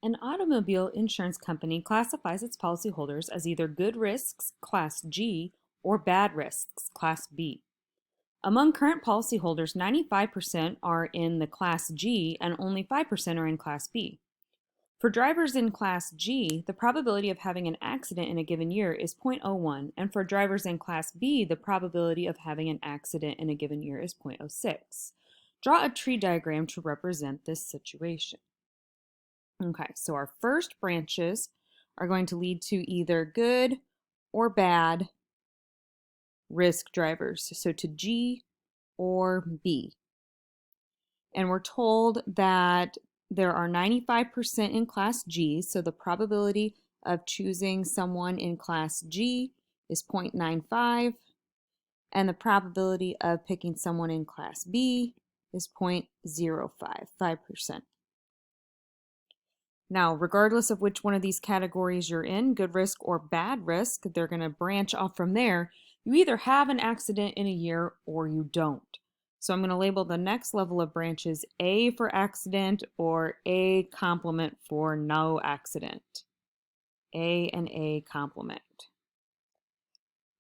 An automobile insurance company classifies its policyholders as either good risks, Class G, or bad risks, Class B. Among current policyholders, 95% are in the Class G and only 5% are in Class B. For drivers in Class G, the probability of having an accident in a given year is 0.01, and for drivers in Class B, the probability of having an accident in a given year is 0.06. Draw a tree diagram to represent this situation. Okay, so our first branches are going to lead to either good or bad risk drivers, so to G or B. And we're told that there are 95% in Class G, so the probability of choosing someone in Class G is 0.95, and the probability of picking someone in Class B is 0.05, 5%. Now, regardless of which one of these categories you're in, good risk or bad risk, they're going to branch off from there. You either have an accident in a year or you don't. So I'm going to label the next level of branches A for accident or A complement for no accident. A and A complement.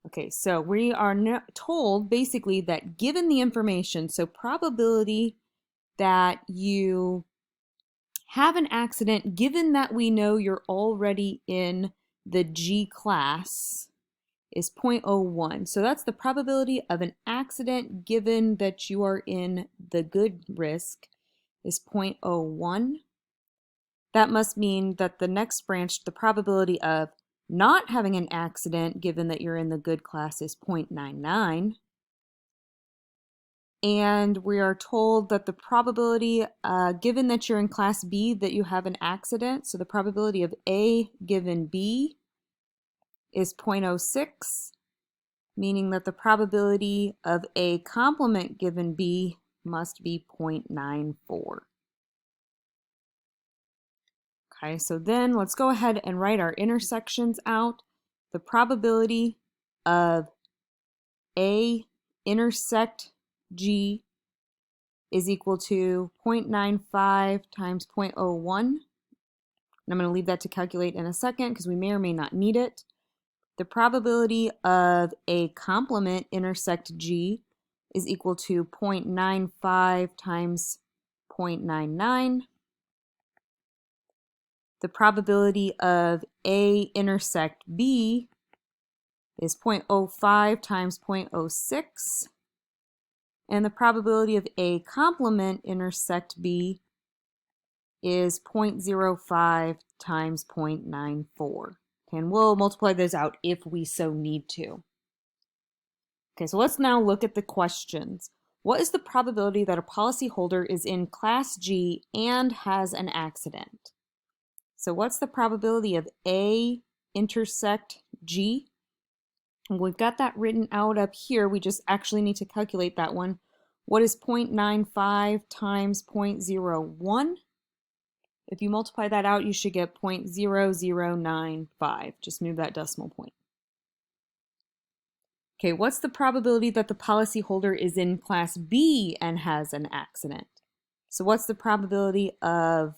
Okay, so we are told basically that given the information, so probability that you have an accident, given that we know you're already in the G class, is 0.01. So that's the probability of an accident given that you are in the good risk is 0.01. That must mean that the next branch, the probability of not having an accident given that you're in the good class is 0.99. And we are told that the probability, given that you're in Class B, that you have an accident, so the probability of A given B is 0.06, meaning that the probability of A complement given B must be 0.94. Okay, so then let's go ahead and write our intersections out. The probability of A intersect G is equal to 0.95 times 0.01. And I'm going to leave that to calculate in a second because we may or may not need it. The probability of A complement intersect G is equal to 0.95 times 0.99. The probability of A intersect B is 0.05 times 0.06. And the probability of A complement intersect B is 0.05 times 0.94. And we'll multiply those out if we so need to. Okay, so let's now look at the questions. What is the probability that a policyholder is in Class G and has an accident? So what's the probability of A intersect G? And we've got that written out up here. We just actually need to calculate that one. What is 0.95 times 0.01? If you multiply that out, you should get 0.0095. Just move that decimal point. Okay, what's the probability that the policyholder is in Class B and has an accident? So what's the probability of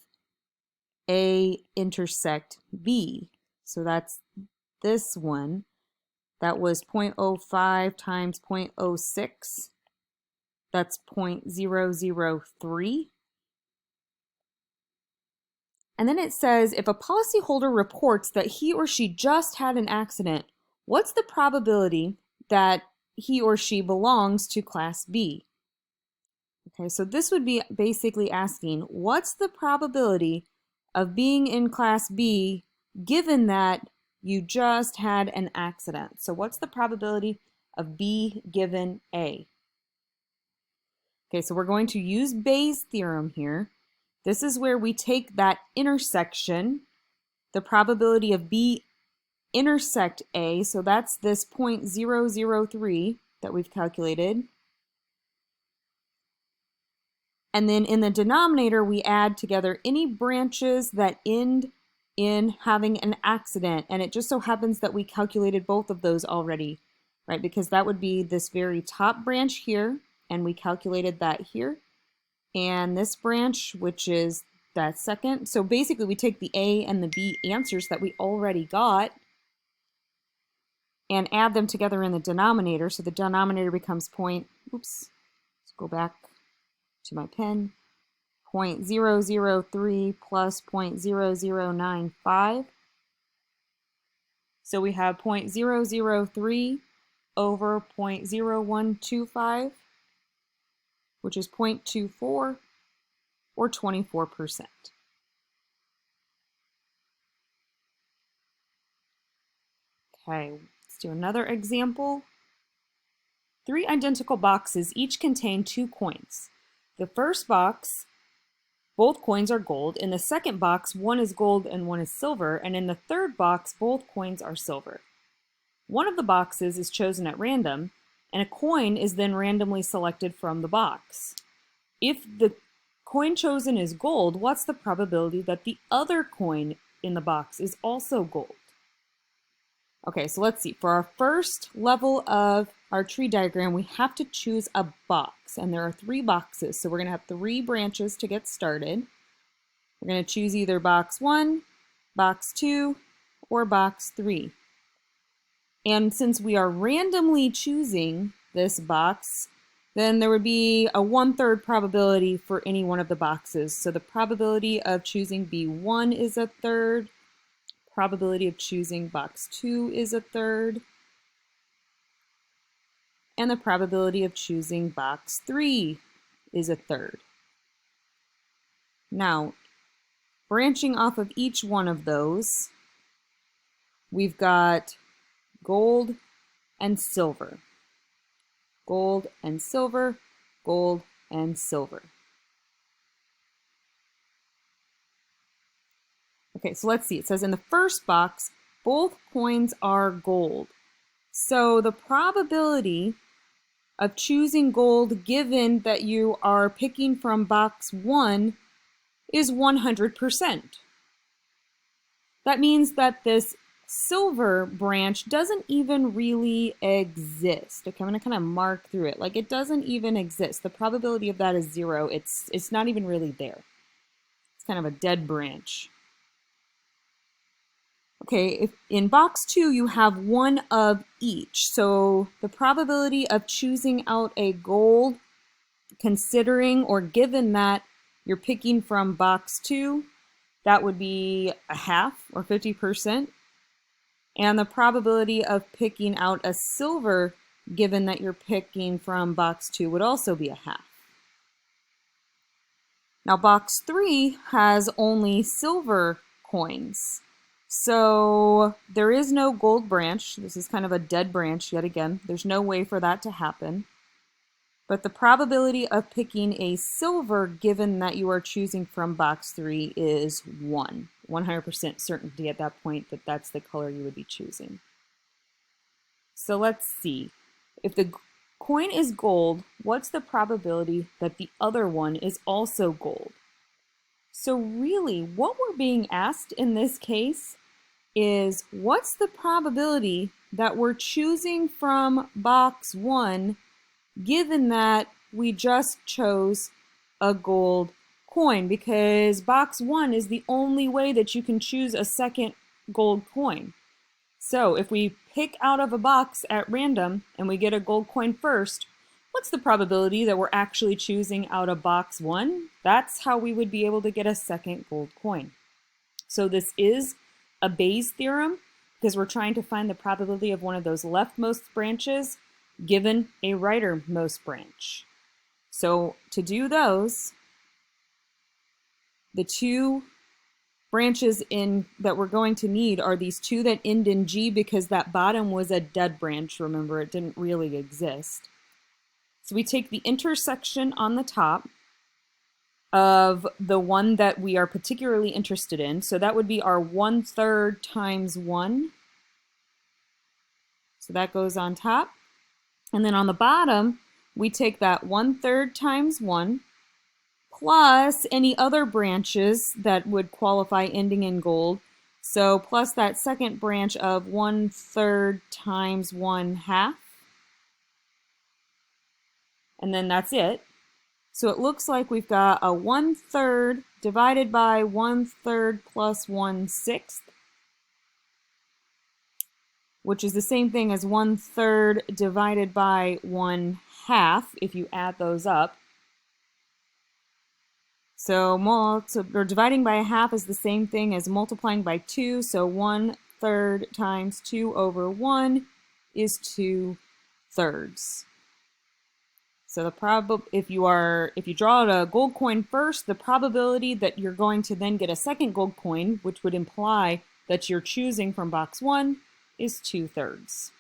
A intersect B? So that's this one. That was 0.05 times 0.06. That's 0.003. And then it says, if a policyholder reports that he or she just had an accident, what's the probability that he or she belongs to Class B? Okay, so this would be basically asking, what's the probability of being in Class B given that you just had an accident? So what's the probability of B given A? Okay, so we're going to use Bayes' theorem here. This is where we take that intersection, the probability of B intersect A, so that's this 0.003 that we've calculated. And then in the denominator, we add together any branches that end in having an accident. And it just so happens that we calculated both of those already, right? Because that would be this very top branch here, and we calculated that here. And this branch, which is that second. So basically we take the A and the B answers that we already got and add them together in the denominator. So the denominator becomes let's go back to my pen, 0.003 plus 0.0095. So we have 0.003 over 0.0125, which is 0.24, or 24%. Okay, let's do another example. 3 identical boxes each contain 2 coins. The first box, both coins are gold. In the second box, one is gold and one is silver. And in the third box, both coins are silver. One of the boxes is chosen at random, and a coin is then randomly selected from the box. If the coin chosen is gold, what's the probability that the other coin in the box is also gold? Okay, so let's see. For our first level of our tree diagram, we have to choose a box, and there are 3 boxes. So we're going to have 3 branches to get started. We're going to choose either box 1, box 2, or box 3. And since we are randomly choosing this box, then there would be a 1/3 probability for any one of the boxes. So the probability of choosing B1 is 1/3. Probability of choosing box 2 is 1/3. And the probability of choosing box 3 is 1/3. Now, branching off of each one of those, we've got gold and silver. Gold and silver, gold and silver. Okay, so let's see. It says in the first box, both coins are gold. So the probability of choosing gold given that you are picking from box 1 is 100%. That means that this silver branch doesn't even really exist. Okay, I'm going to kind of mark through it. Like it doesn't even exist. The probability of that is 0. It's not even really there. It's kind of a dead branch. Okay, if in box 2 you have one of each. So the probability of choosing out a gold, considering or given that you're picking from box 2, that would be a half or 50%. And the probability of picking out a silver, given that you're picking from box 2, would also be a half. Now box 3 has only silver coins. So there is no gold branch. This is kind of a dead branch yet again. There's no way for that to happen. But the probability of picking a silver, given that you are choosing from box 3, is 1. 100% certainty at that point that that's the color you would be choosing. So let's see. If the coin is gold, what's the probability that the other one is also gold? So really, what we're being asked in this case is what's the probability that we're choosing from box 1 given that we just chose a gold coin, because box 1 is the only way that you can choose a second gold coin. So if we pick out of a box at random and we get a gold coin first, what's the probability that we're actually choosing out of box 1? That's how we would be able to get a second gold coin. So this is a Bayes theorem because we're trying to find the probability of one of those leftmost branches given a rightmost branch. So to do those, the 2 branches that we're going to need are these 2 that end in G, because that bottom was a dead branch. Remember, it didn't really exist. So we take the intersection on the top of the one that we are particularly interested in. So that would be our 1/3 times 1. So that goes on top. And then on the bottom, we take that 1/3 times 1 plus any other branches that would qualify ending in gold. So plus that second branch of 1/3 times 1/2. And then that's it. So it looks like we've got a 1/3 divided by 1/3 plus 1/6, which is the same thing as 1/3 divided by 1/2 if you add those up. So dividing by a half is the same thing as multiplying by 2, so 1/3 times 2 over 1 is 2/3. So if you draw out a gold coin first, the probability that you're going to then get a second gold coin, which would imply that you're choosing from box 1, is 2/3.